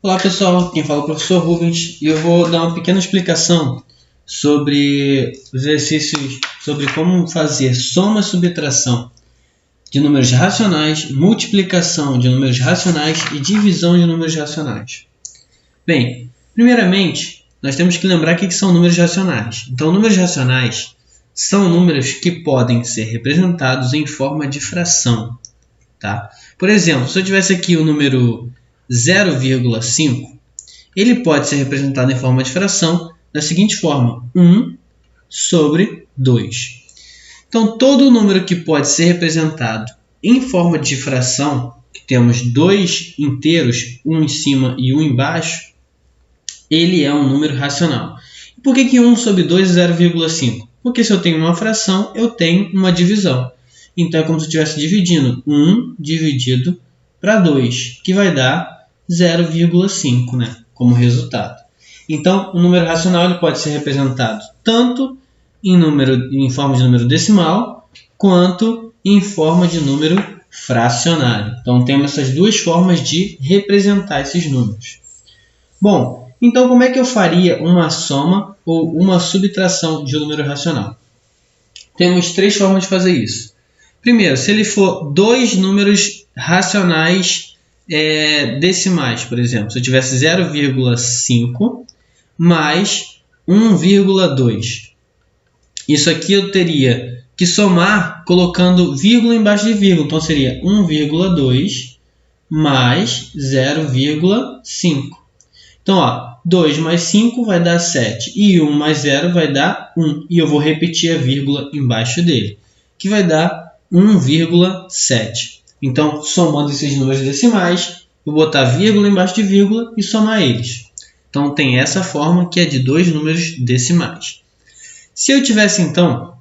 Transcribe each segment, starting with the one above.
Olá pessoal, quem fala é o professor Rubens e eu vou dar uma pequena explicação sobre os exercícios, sobre como fazer soma e subtração de números racionais, multiplicação de números racionais e divisão de números racionais. Bem, primeiramente, nós temos que lembrar o que são números racionais. Então, números racionais são números que podem ser representados em forma de fração. Tá? Por exemplo, se eu tivesse aqui o número 0,5, ele pode ser representado em forma de fração da seguinte forma: 1 sobre 2. Então, todo número que pode ser representado em forma de fração, que temos dois inteiros, um em cima e um embaixo, ele é um número racional. Por que 1 sobre 2 é 0,5? Porque se eu tenho uma fração, eu tenho uma divisão. Então, é como se eu estivesse dividindo 1 dividido para 2, que vai dar 0,5, né, como resultado. Então, o número racional ele pode ser representado tanto em forma de número decimal, quanto em forma de número fracionário. Então, temos essas duas formas de representar esses números. Bom, então como é que eu faria uma soma ou uma subtração de um número racional? Temos três formas de fazer isso. Primeiro, se ele for dois números racionais decimais, por exemplo, se eu tivesse 0,5 mais 1,2. Isso aqui eu teria que somar colocando vírgula embaixo de vírgula. Então, seria 1,2 mais 0,5. Então, 2 mais 5 vai dar 7. E 1 mais 0 vai dar 1. E eu vou repetir a vírgula embaixo dele, que vai dar 1,7. Então, somando esses números decimais, vou botar vírgula embaixo de vírgula e somar eles. Então, tem essa forma que é de dois números decimais. Se eu tivesse, então,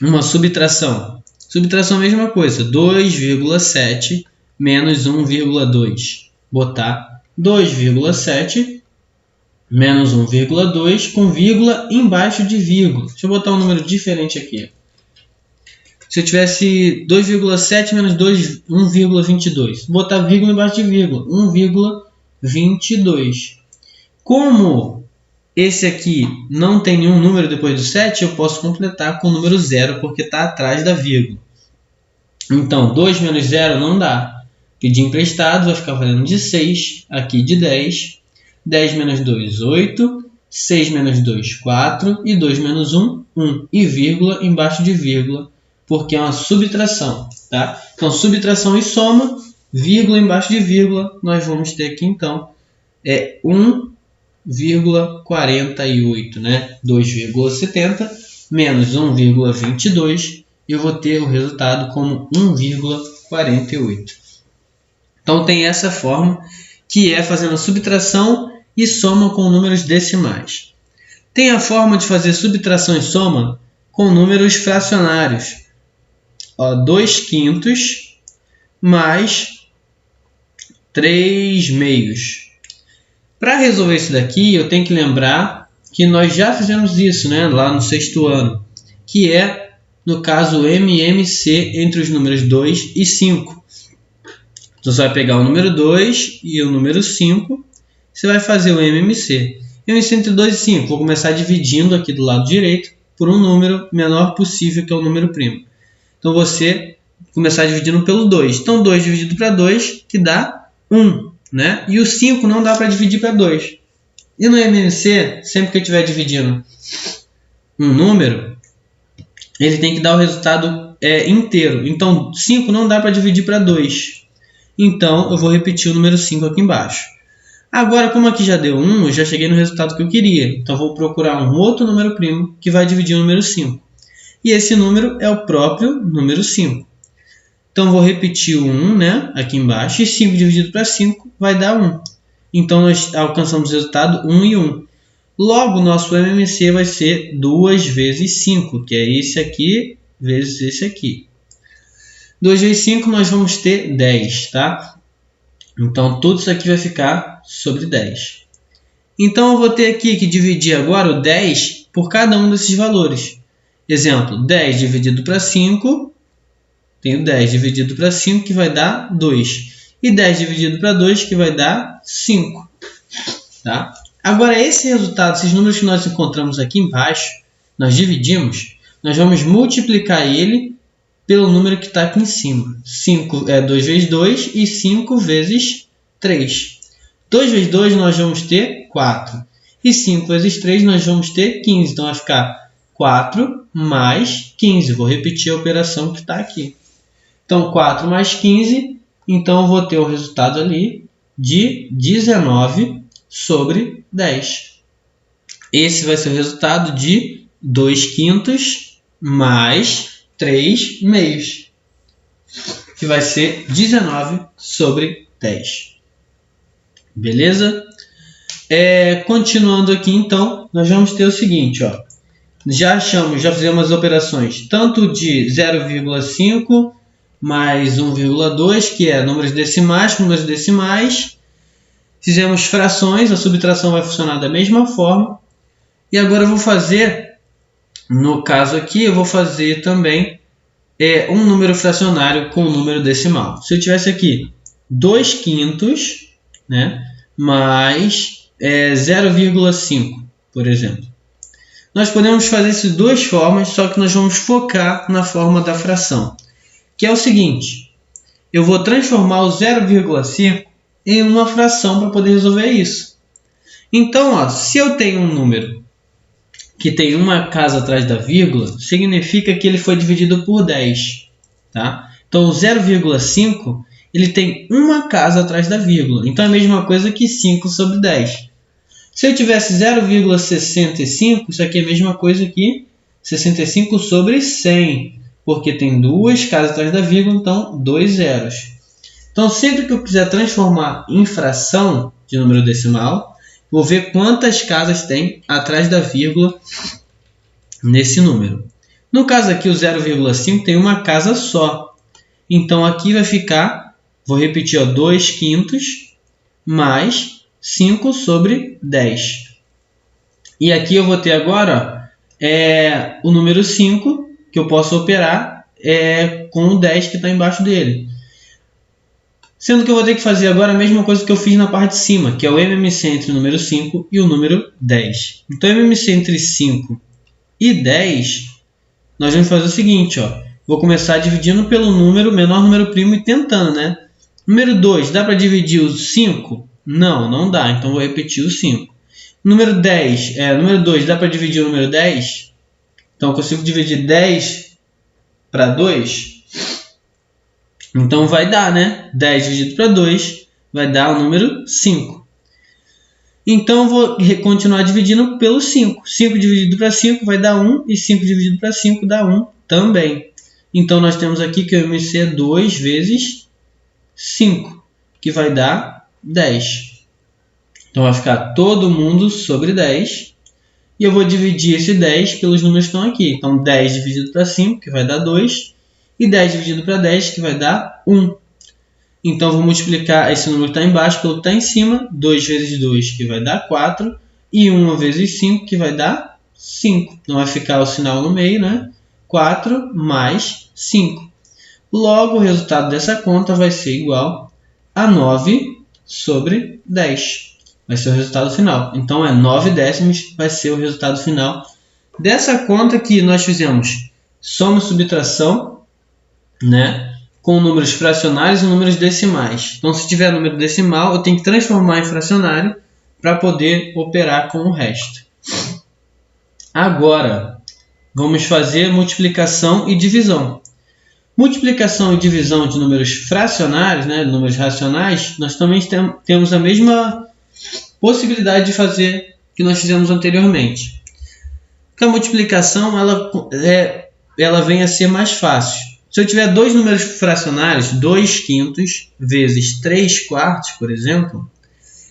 uma subtração. Subtração é a mesma coisa. 2,7 menos 1,2. Botar 2,7 menos 1,2 com vírgula embaixo de vírgula. Deixa eu botar um número diferente aqui. Se eu tivesse 2,7 menos 1,22. Vou botar vírgula embaixo de vírgula. 1,22. Como esse aqui não tem nenhum número depois do 7, eu posso completar com o número 0, porque está atrás da vírgula. Então, 2 menos 0 não dá. Pedir emprestado vai ficar valendo de 6, aqui de 10. 10 menos 2, 8. 6 menos 2, 4. E 2 menos 1, 1. E vírgula embaixo de vírgula, porque é uma subtração. Tá? Então, subtração e soma, vírgula embaixo de vírgula, nós vamos ter aqui, então, 1,48, né? 2,70 menos 1,22, eu vou ter o resultado como 1,48. Então, tem essa forma, que é fazendo subtração e soma com números decimais. Tem a forma de fazer subtração e soma com números fracionários. 2 quintos mais 3 meios. Para resolver isso daqui, eu tenho que lembrar que nós já fizemos isso, né, lá no 6º ano, que é, no caso, MMC entre os números 2 e 5. Então, você vai pegar o número 2 e o número 5, você vai fazer o MMC. MMC entre 2 e 5, vou começar dividindo aqui do lado direito por um número menor possível, que é o número primo. Então, você começar dividindo pelo 2. Então, 2 dividido para 2, que dá 1. Né? E o 5 não dá para dividir para 2. E no MMC, sempre que eu estiver dividindo um número, ele tem que dar o resultado inteiro. Então, 5 não dá para dividir para 2. Então, eu vou repetir o número 5 aqui embaixo. Agora, como aqui já deu 1, eu já cheguei no resultado que eu queria. Então, vou procurar um outro número primo que vai dividir o número 5. E esse número é o próprio número 5. Então, vou repetir o 1, né, aqui embaixo. E 5 dividido para 5 vai dar 1. Então, nós alcançamos o resultado 1 e 1. Logo, nosso MMC vai ser 2 vezes 5, que é esse aqui vezes esse aqui. 2 vezes 5, nós vamos ter 10, tá? Então, tudo isso aqui vai ficar sobre 10. Então, eu vou ter aqui que dividir agora o 10 por cada um desses valores. Exemplo, 10 dividido para 5, tenho 10 dividido para 5, que vai dar 2. E 10 dividido para 2, que vai dar 5. Tá? Agora, esse resultado, esses números que nós encontramos aqui embaixo, nós dividimos, nós vamos multiplicar ele pelo número que está aqui em cima. 2 vezes 2 e 5 vezes 3. 2 vezes 2 nós vamos ter 4. E 5 vezes 3 nós vamos ter 15. Então vai ficar 4 mais 15. Vou repetir a operação que está aqui. Então 4 mais 15. Então eu vou ter o resultado ali de 19 sobre 10. Esse vai ser o resultado de 2 quintos mais 3 meios, que vai ser 19 sobre 10. Beleza? Continuando aqui, então, nós vamos ter o seguinte, ó. Já fizemos as operações tanto de 0,5 mais 1,2, que é números decimais com números decimais. Fizemos frações, a subtração vai funcionar da mesma forma. E agora eu vou fazer, no caso aqui, eu vou fazer também um número fracionário com um número decimal. Se eu tivesse aqui 2 quintos, né, mais 0,5, por exemplo. Nós podemos fazer isso de duas formas, só que nós vamos focar na forma da fração, que é o seguinte: eu vou transformar o 0,5 em uma fração para poder resolver isso. Então, ó, se eu tenho um número que tem uma casa atrás da vírgula, significa que ele foi dividido por 10. Tá? Então, o 0,5 ele tem uma casa atrás da vírgula. Então, é a mesma coisa que 5 sobre 10. Se eu tivesse 0,65, isso aqui é a mesma coisa que 65 sobre 100. Porque tem duas casas atrás da vírgula, então 2 zeros. Então, sempre que eu quiser transformar em fração de número decimal, vou ver quantas casas tem atrás da vírgula nesse número. No caso aqui, o 0,5 tem uma casa só. Então, aqui vai ficar, vou repetir, ó, 2 quintos mais 5 sobre 10. E aqui eu vou ter agora ó, o número 5, que eu posso operar com o 10 que está embaixo dele. Sendo que eu vou ter que fazer agora a mesma coisa que eu fiz na parte de cima, que é o MMC entre o número 5 e o número 10. Então, o MMC entre 5 e 10, nós vamos fazer o seguinte, ó. Vou começar dividindo pelo menor número primo e tentando, né? Número 2, dá para dividir o 5? Não, não dá. Então, vou repetir o 5. Número 10, número 2, dá para dividir o número 10? Então, eu consigo dividir 10 para 2? Então, vai dar, né? 10 dividido para 2 vai dar o número 5. Então, eu vou continuar dividindo pelo 5. 5 dividido para 5 vai dar 1 e 5 dividido para 5 dá 1 também. Então, nós temos aqui que o MC é 2 vezes 5, que vai dar 10. Então, vai ficar todo mundo sobre 10. E eu vou dividir esse 10 pelos números que estão aqui. Então, 10 dividido para 5, que vai dar 2. E 10 dividido para 10, que vai dar 1. Então, eu vou multiplicar esse número que está embaixo pelo que está em cima. 2 vezes 2, que vai dar 4. E 1 vezes 5, que vai dar 5. Então, vai ficar o sinal no meio, né? 4 mais 5. Logo, o resultado dessa conta vai ser igual a 9 sobre 10. Vai ser o resultado final. Então, 9 décimos vai ser o resultado final dessa conta que nós fizemos soma e subtração, né, com números fracionários e números decimais. Então, se tiver número decimal, eu tenho que transformar em fracionário para poder operar com o resto. Agora, vamos fazer multiplicação e divisão. Multiplicação e divisão de números fracionários, né, números racionais, nós também temos a mesma possibilidade de fazer que nós fizemos anteriormente. Porque a multiplicação ela vem a ser mais fácil. Se eu tiver dois números fracionários, 2 quintos vezes 3 quartos, por exemplo,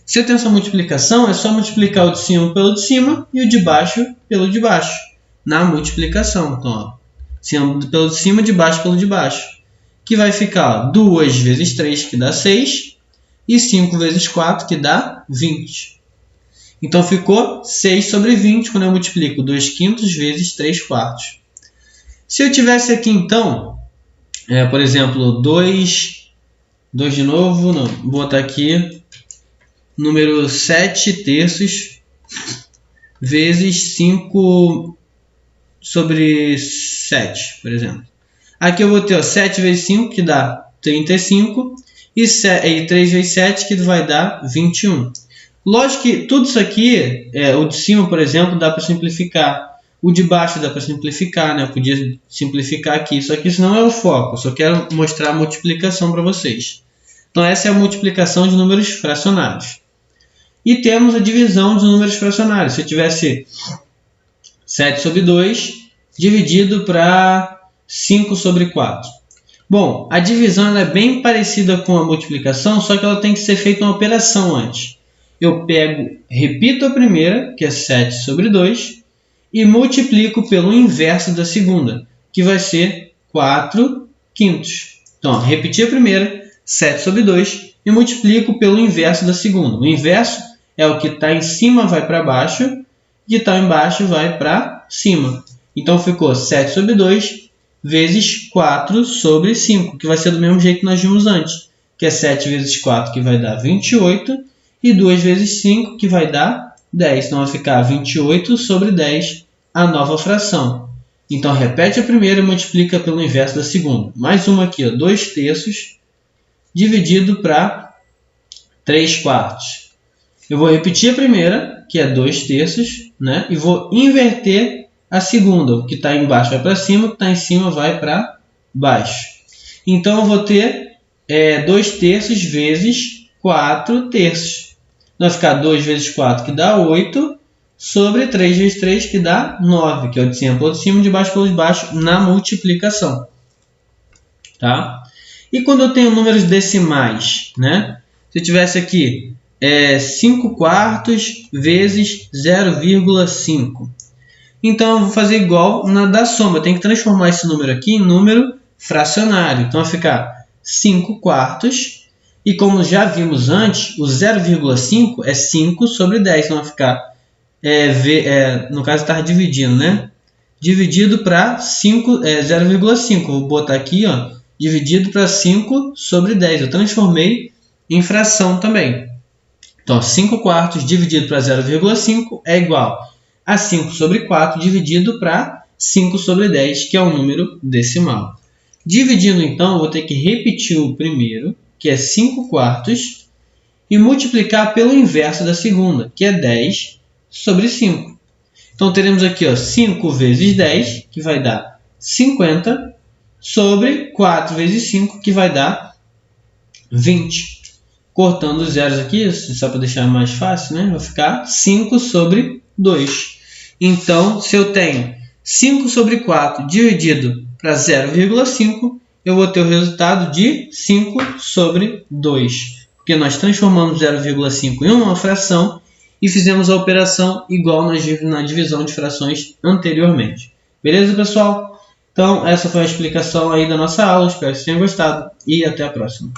se eu tenho essa multiplicação, é só multiplicar o de cima pelo de cima e o de baixo pelo de baixo, na multiplicação. Então, ó, cima pelo de cima, de baixo pelo de baixo, que vai ficar, ó, 2 vezes 3, que dá 6, e 5 vezes 4, que dá 20. Então, ficou 6 sobre 20 quando eu multiplico 2 quintos vezes 3 quartos. Se eu tivesse aqui, então, por exemplo, 2 de novo, não, vou botar aqui número 7 terços vezes 5 sobre 7, por exemplo. Aqui eu vou ter 7 vezes 5, que dá 35, e 3 vezes 7, que vai dar 21. Lógico que tudo isso aqui, o de cima, por exemplo, dá para simplificar. O de baixo dá para simplificar, né? Eu podia simplificar aqui, só que isso não é o foco. Eu só quero mostrar a multiplicação para vocês. Então essa é a multiplicação de números fracionários. E temos a divisão de números fracionários. Se eu tivesse 7 sobre 2 dividido para 5 sobre 4. Bom, a divisão ela é bem parecida com a multiplicação, só que ela tem que ser feita uma operação antes. Eu repito a primeira, que é 7 sobre 2, e multiplico pelo inverso da segunda, que vai ser 4 quintos. Então, repetir a primeira, 7 sobre 2, e multiplico pelo inverso da segunda. O inverso é o que está em cima vai para baixo, e o que está embaixo vai para cima. Então, ficou 7 sobre 2 vezes 4 sobre 5, que vai ser do mesmo jeito que nós vimos antes, que é 7 vezes 4, que vai dar 28, e 2 vezes 5, que vai dar 10. Então, vai ficar 28 sobre 10, a nova fração. Então, repete a primeira e multiplica pelo inverso da segunda. Mais uma aqui, 2 terços dividido para 3 quartos. Eu vou repetir a primeira, que é 2 terços, né? E vou inverter a segunda. O que está embaixo vai para cima, o que está em cima vai para baixo. Então, eu vou ter 2 terços vezes 4 terços. Vai ficar 2 vezes 4, que dá 8, sobre 3 vezes 3, que dá 9, que é o de cima pelo de cima, de baixo pelo de baixo, na multiplicação. Tá? E quando eu tenho números decimais, né? Se eu tivesse aqui 5 quartos vezes 0,5. Então, eu vou fazer igual na da soma. Eu tenho que transformar esse número aqui em número fracionário. Então, vai ficar 5 quartos. E como já vimos antes, o 0,5 é 5 sobre 10. Então vai ficar, no caso estava dividindo, né? Dividido para 0,5. Vou botar aqui, ó, dividido para 5 sobre 10. Eu transformei em fração também. Então, 5 quartos dividido para 0,5 é igual a 5 sobre 4 dividido para 5 sobre 10, que é um número decimal. Dividindo, então, eu vou ter que repetir o primeiro, que é 5 quartos, e multiplicar pelo inverso da segunda, que é 10 sobre 5. Então, teremos aqui 5 vezes 10, que vai dar 50, sobre 4 vezes 5, que vai dar 20. Cortando os zeros aqui, só para deixar mais fácil, né? Vai ficar 5 sobre 2. Então, se eu tenho 5 sobre 4 dividido para 0,5, eu vou ter o resultado de 5 sobre 2. Porque nós transformamos 0,5 em uma fração e fizemos a operação igual na divisão de frações anteriormente. Beleza, pessoal? Então, essa foi a explicação aí da nossa aula. Espero que vocês tenham gostado e até a próxima.